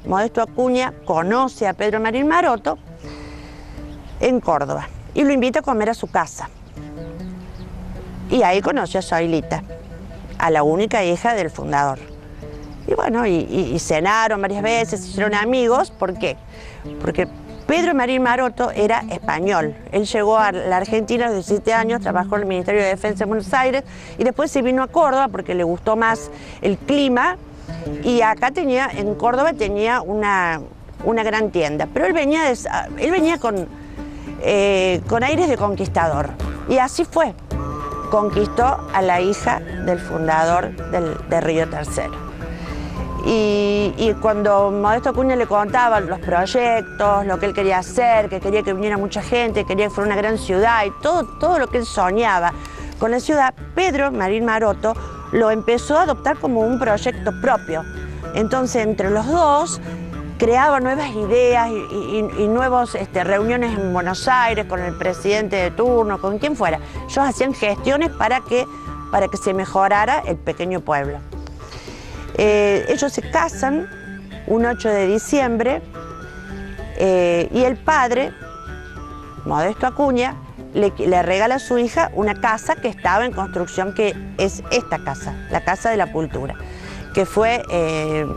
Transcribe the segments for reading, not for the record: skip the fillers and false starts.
Modesto Acuña conoce a Pedro Marín Maroto en Córdoba y lo invita a comer a su casa. Y ahí conoció a Zoilita, a la única hija del fundador. Y bueno, y cenaron varias veces, se hicieron amigos. ¿Por qué? Porque Pedro Marín Maroto era español. Él llegó a la Argentina a los 17 años, trabajó en el Ministerio de Defensa de Buenos Aires y después se vino a Córdoba porque le gustó más el clima. Y acá en Córdoba tenía una gran tienda. Pero él venía con aires de conquistador. Y así fue. Conquistó a la hija del fundador de Río Tercero. Y cuando Modesto Acuña le contaba los proyectos, lo que él quería hacer, que quería que viniera mucha gente, quería que fuera una gran ciudad y todo lo que él soñaba con la ciudad, Pedro Marín Maroto lo empezó a adoptar como un proyecto propio. Entonces, entre los dos, creaban nuevas ideas y nuevas reuniones en Buenos Aires con el presidente de turno, con quien fuera. Ellos hacían gestiones para que se mejorara el pequeño pueblo. Ellos se casan un 8 de diciembre y el padre, Modesto Acuña, le regala a su hija una casa que estaba en construcción, que es esta casa, la Casa de la Cultura, que fue,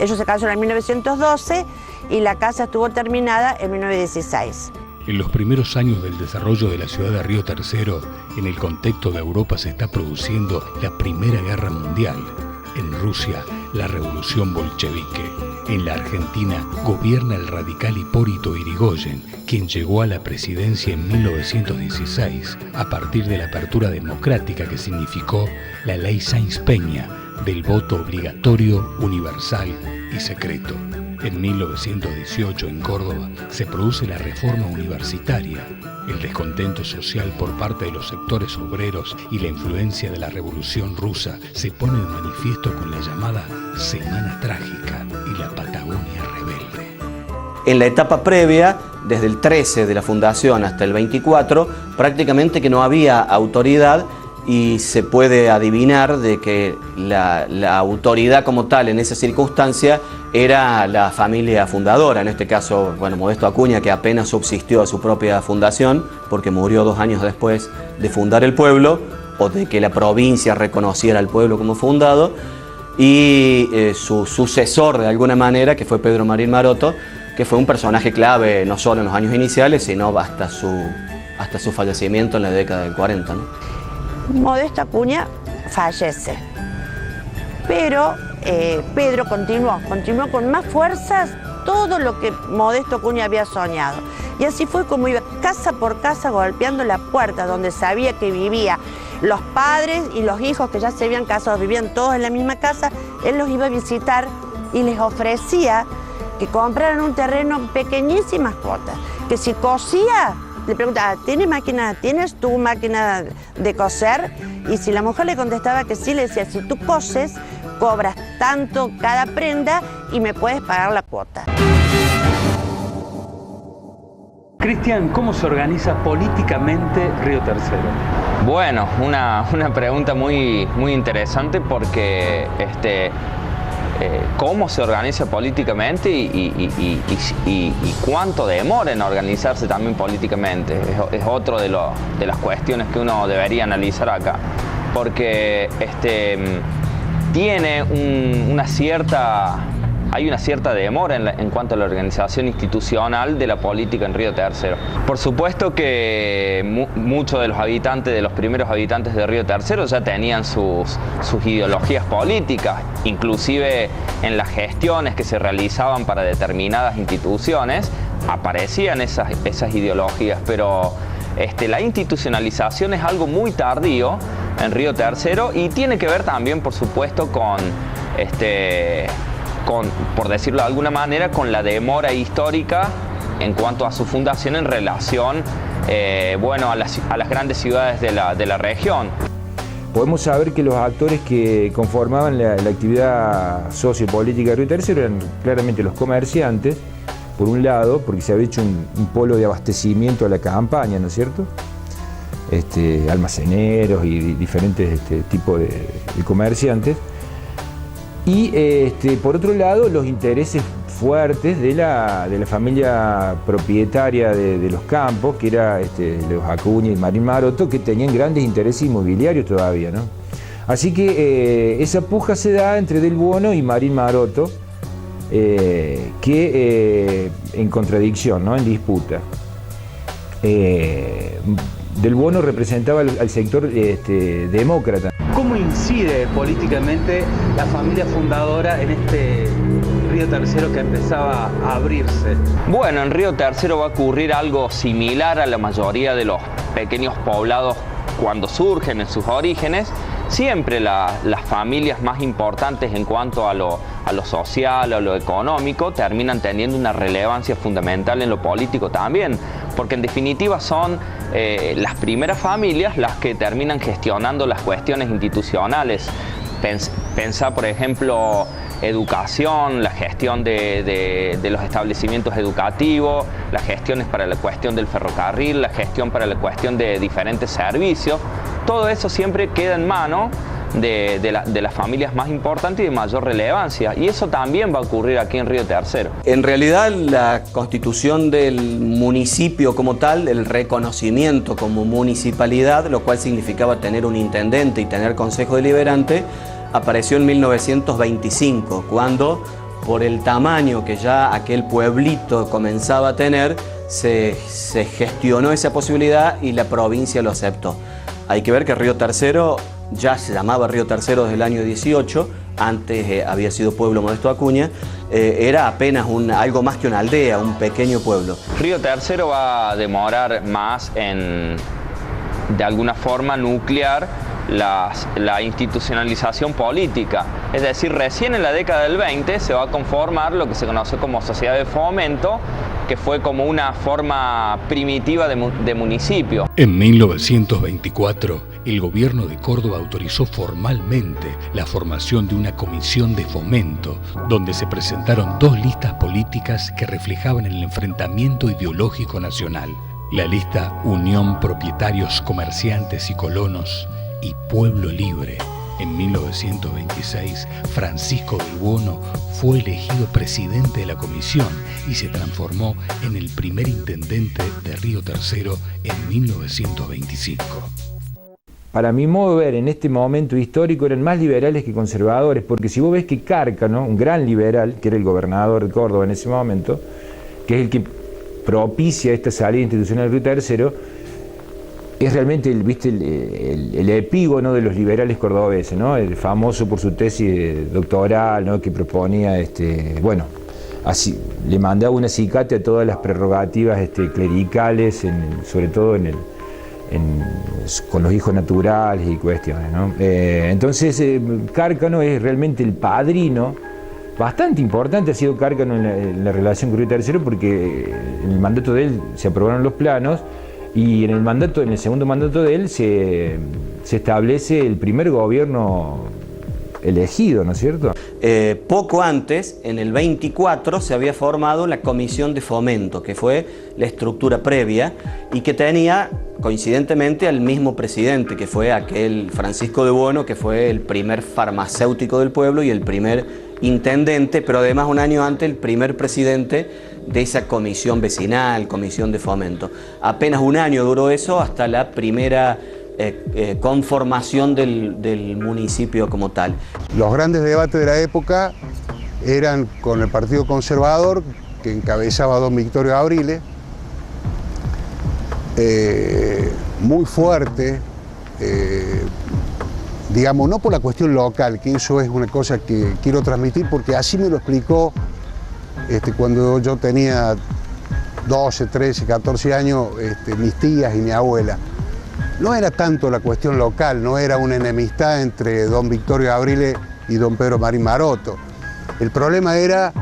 ellos se casaron en 1912 y la casa estuvo terminada en 1916. En los primeros años del desarrollo de la ciudad de Río Tercero, en el contexto de Europa se está produciendo la Primera Guerra Mundial. En Rusia, la revolución bolchevique. En la Argentina, gobierna el radical Hipólito Yrigoyen, quien llegó a la presidencia en 1916, a partir de la apertura democrática que significó la ley Sáenz-Peña, del voto obligatorio, universal y secreto. En 1918, en Córdoba, se produce la reforma universitaria. El descontento social por parte de los sectores obreros y la influencia de la Revolución Rusa se pone de manifiesto con la llamada Semana Trágica y la Patagonia Rebelde. En la etapa previa, desde el 13 de la fundación hasta el 24, prácticamente que no había autoridad, y se puede adivinar de que la autoridad como tal en esa circunstancia era la familia fundadora, en este caso, bueno, Modesto Acuña, que apenas subsistió a su propia fundación porque murió 2 años después de fundar el pueblo o de que la provincia reconociera al pueblo como fundado, y su sucesor de alguna manera, que fue Pedro Marín Maroto, que fue un personaje clave no solo en los años iniciales, sino hasta su fallecimiento en la década del 40, ¿no? Modesto Acuña fallece, pero Pedro continuó con más fuerzas todo lo que Modesto Acuña había soñado. Y así fue como iba casa por casa golpeando la puerta donde sabía que vivían los padres y los hijos que ya se habían casado, vivían todos en la misma casa. Él los iba a visitar y les ofrecía que compraran un terreno en pequeñísimas cuotas, que si cosía, le preguntaba, ¿tienes tu máquina de coser? Y si la mujer le contestaba que sí, le decía, si tú coses, cobras tanto cada prenda y me puedes pagar la cuota. Cristian, ¿cómo se organiza políticamente Río Tercero? Bueno, una pregunta muy interesante porque cómo se organiza políticamente y cuánto demora en organizarse también políticamente. Es otro de las cuestiones que uno debería analizar acá, porque tiene hay una cierta demora en cuanto a la organización institucional de la política en Río Tercero. Por supuesto que muchos de los primeros habitantes de Río Tercero ya tenían sus ideologías políticas, inclusive en las gestiones que se realizaban para determinadas instituciones aparecían esas ideologías, pero la institucionalización es algo muy tardío en Río Tercero y tiene que ver también, por supuesto, por decirlo de alguna manera, con la demora histórica en cuanto a su fundación en relación a las grandes ciudades de la región. Podemos saber que los actores que conformaban la actividad sociopolítica de Río Tercero eran claramente los comerciantes, por un lado, porque se había hecho un polo de abastecimiento a la campaña, ¿no es cierto? Almaceneros y diferentes tipos de comerciantes. Y por otro lado, los intereses fuertes de la familia propietaria de los campos, que era los Acuña y Marín Maroto, que tenían grandes intereses inmobiliarios todavía, ¿no? Así que esa puja se da entre Del Buono y Marín Maroto, que en contradicción, ¿no? En disputa. Del Buono representaba al sector demócrata. ¿Cómo incide políticamente la familia fundadora en este Río Tercero que empezaba a abrirse? Bueno, en Río Tercero va a ocurrir algo similar a la mayoría de los pequeños poblados cuando surgen en sus orígenes. Siempre las familias más importantes en cuanto a lo social, a lo económico, terminan teniendo una relevancia fundamental en lo político también, porque en definitiva son las primeras familias las que terminan gestionando las cuestiones institucionales. Pensá, por ejemplo, educación, la gestión de los establecimientos educativos, las gestiones para la cuestión del ferrocarril, la gestión para la cuestión de diferentes servicios. Todo eso siempre queda en mano de las familias más importantes y de mayor relevancia, y eso también va a ocurrir aquí en Río Tercero. En realidad, la constitución del municipio como tal, el reconocimiento como municipalidad, lo cual significaba tener un intendente y tener consejo deliberante, apareció en 1925, cuando por el tamaño que ya aquel pueblito comenzaba a tener, se gestionó esa posibilidad y la provincia lo aceptó. Hay que ver que Río Tercero ya se llamaba Río Tercero desde el año 18, antes había sido pueblo Modesto Acuña, era apenas algo más que una aldea, un pequeño pueblo. Río Tercero va a demorar más en, de alguna forma, nuclear la institucionalización política. Es decir, recién en la década del 20 se va a conformar lo que se conoce como sociedad de fomento, que fue como una forma primitiva de municipio. En 1924, el gobierno de Córdoba autorizó formalmente la formación de una comisión de fomento, donde se presentaron dos listas políticas que reflejaban el enfrentamiento ideológico nacional. La lista Unión Propietarios, Comerciantes y Colonos y Pueblo Libre. En 1926, Francisco Del Buono fue elegido presidente de la comisión y se transformó en el primer intendente de Río Tercero en 1925. Para mi modo de ver, en este momento histórico eran más liberales que conservadores, porque si vos ves que Cárcano, un gran liberal, que era el gobernador de Córdoba en ese momento, que es el que propicia esta salida institucional del Río Tercero, es realmente el epígono de los liberales cordobeses, ¿no? El famoso por su tesis doctoral, ¿no? Que proponía, bueno, así, le mandaba un acicate a todas las prerrogativas clericales, sobre todo con los hijos naturales y cuestiones, ¿no? Entonces, Cárcano es realmente el padrino, bastante importante ha sido Cárcano en la relación con Río Tercero, porque en el mandato de él se aprobaron los planos. Y en el segundo mandato de él se establece el primer gobierno elegido, ¿no es cierto? Poco antes, en el 24, se había formado la Comisión de Fomento, que fue la estructura previa y que tenía, coincidentemente, al mismo presidente, que fue aquel Francisco Del Buono, que fue el primer farmacéutico del pueblo y el primer intendente, pero además un año antes el primer presidente de esa comisión vecinal, comisión de fomento. Apenas un año duró eso hasta la primera conformación del municipio como tal. Los grandes debates de la época eran con el Partido Conservador, que encabezaba don Victorio Abrile, muy fuerte, digamos, no por la cuestión local, que eso es una cosa que quiero transmitir, porque así me lo explicó cuando yo tenía 12, 13, 14 años, mis tías y mi abuela. No era tanto la cuestión local, no era una enemistad entre don Victorio Abrile y don Pedro Marín Maroto. El problema era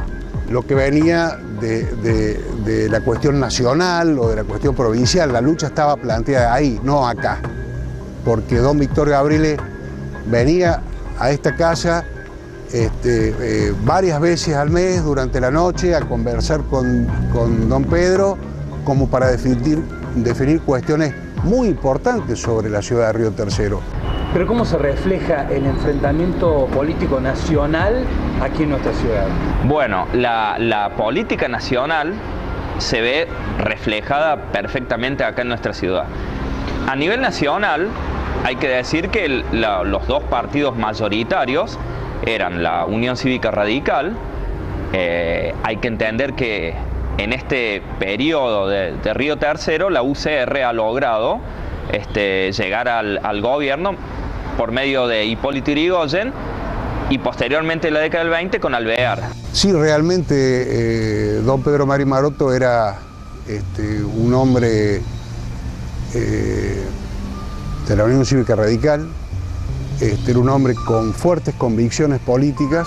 lo que venía de la cuestión nacional o de la cuestión provincial. La lucha estaba planteada ahí, no acá, porque don Victorio Abrile venía a esta casa varias veces al mes durante la noche a conversar con don Pedro, como para definir cuestiones muy importantes sobre la ciudad de Río Tercero. Pero ¿cómo se refleja el enfrentamiento político nacional aquí en nuestra ciudad? Bueno, la política nacional se ve reflejada perfectamente acá en nuestra ciudad. A nivel nacional, hay que decir que los dos partidos mayoritarios eran la Unión Cívica Radical. Hay que entender que en este periodo de Río Tercero, la UCR ha logrado llegar al gobierno por medio de Hipólito Yrigoyen y posteriormente en la década del 20 con Alvear. Sí, realmente don Pedro Marín Maroto era un hombre de la Unión Cívica Radical, era un hombre con fuertes convicciones políticas,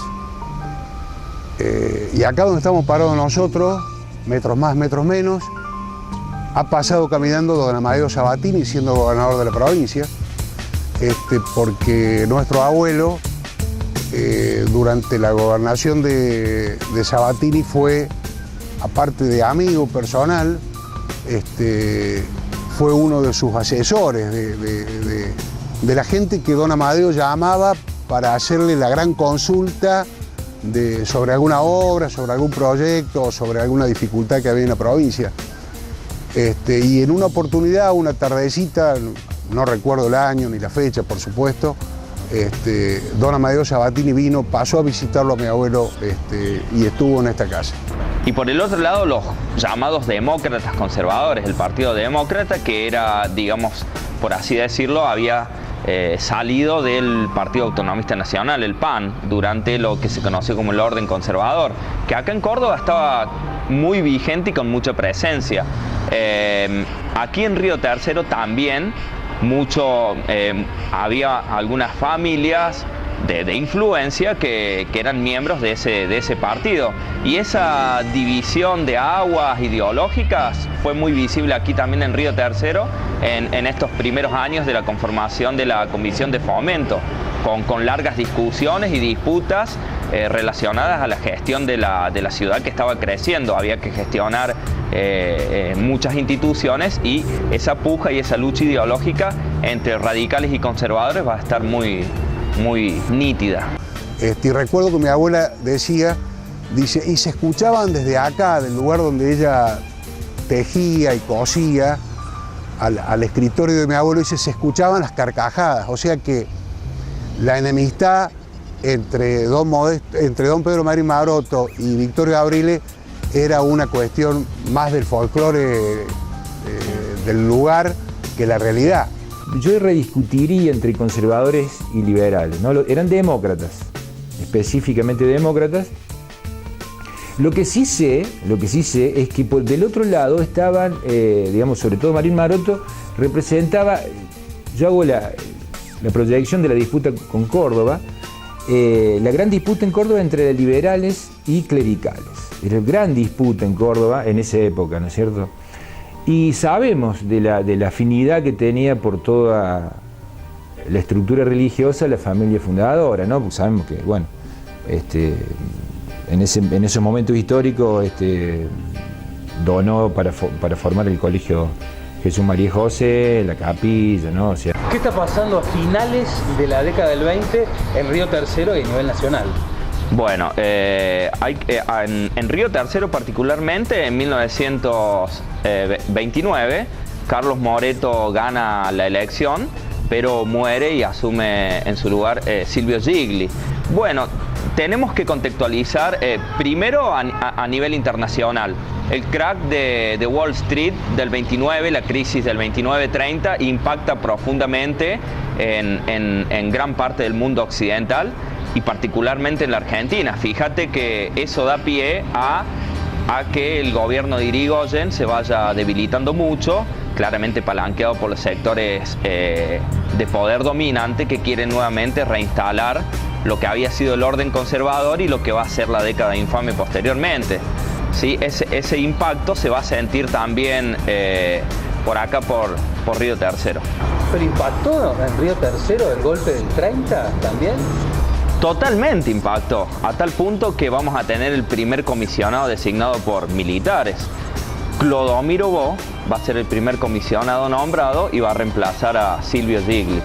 y acá donde estamos parados nosotros, metros más, metros menos, ha pasado caminando don Amadeo Sabatini siendo gobernador de la provincia, porque nuestro abuelo durante la gobernación de Sabatini fue, aparte de amigo personal, fue uno de sus asesores, de la gente que don Amadeo llamaba para hacerle la gran consulta sobre alguna obra, sobre algún proyecto o sobre alguna dificultad que había en la provincia. Y en una oportunidad, una tardecita, no recuerdo el año ni la fecha, por supuesto, don Amadeo Sabatini vino, pasó a visitarlo a mi abuelo y estuvo en esta casa. Y por el otro lado, los llamados demócratas conservadores, el Partido Demócrata, que era, digamos, por así decirlo, había salido del Partido Autonomista Nacional, el PAN, durante lo que se conoció como el orden conservador, que acá en Córdoba estaba muy vigente y con mucha presencia. Aquí en Río Tercero también había algunas familias de influencia que eran miembros de ese partido, y esa división de aguas ideológicas fue muy visible aquí también en Río Tercero en estos primeros años de la conformación de la Comisión de Fomento, con largas discusiones y disputas relacionadas a la gestión de la ciudad que estaba creciendo. Había que gestionar muchas instituciones, y esa puja y esa lucha ideológica entre radicales y conservadores va a estar muy nítida. Y recuerdo que mi abuela dice, y se escuchaban desde acá, del lugar donde ella tejía y cosía, al escritorio de mi abuelo, dice, se escuchaban las carcajadas, o sea que la enemistad entre don Pedro Marín Maroto y Victorio Gabrile era una cuestión más del folclore del lugar que la realidad. Yo rediscutiría entre conservadores y liberales, ¿no? Eran demócratas, específicamente demócratas. Lo que sí sé es que del otro lado estaban, digamos, sobre todo Marín Maroto, representaba, yo hago la proyección de la disputa con Córdoba, la gran disputa en Córdoba entre liberales y clericales. Era la gran disputa en Córdoba en esa época, ¿no es cierto? Y sabemos de la afinidad que tenía por toda la estructura religiosa la familia fundadora, ¿no? Porque sabemos que, bueno, en esos momentos históricos donó para formar el colegio Jesús María y José, la capilla, ¿no? O sea, ¿qué está pasando a finales de la década del 20 en Río Tercero y a nivel nacional? Bueno, en Río Tercero particularmente, en 1929, Carlos Moreto gana la elección, pero muere y asume en su lugar Silvio Gigli. Bueno, tenemos que contextualizar primero a nivel internacional. El crack de Wall Street del 29, la crisis del 29-30, impacta profundamente en gran parte del mundo occidental y particularmente en la Argentina. Fíjate que eso da pie a que el gobierno de Yrigoyen se vaya debilitando mucho, claramente palanqueado por los sectores de poder dominante que quieren nuevamente reinstalar lo que había sido el orden conservador y lo que va a ser la década infame posteriormente. ¿Sí? Ese impacto se va a sentir también por acá, por Río Tercero. ¿Pero impactó en Río Tercero el golpe del 30 también? Totalmente impactó, a tal punto que vamos a tener el primer comisionado designado por militares. Clodomiro Bo va a ser el primer comisionado nombrado y va a reemplazar a Silvio Gigli.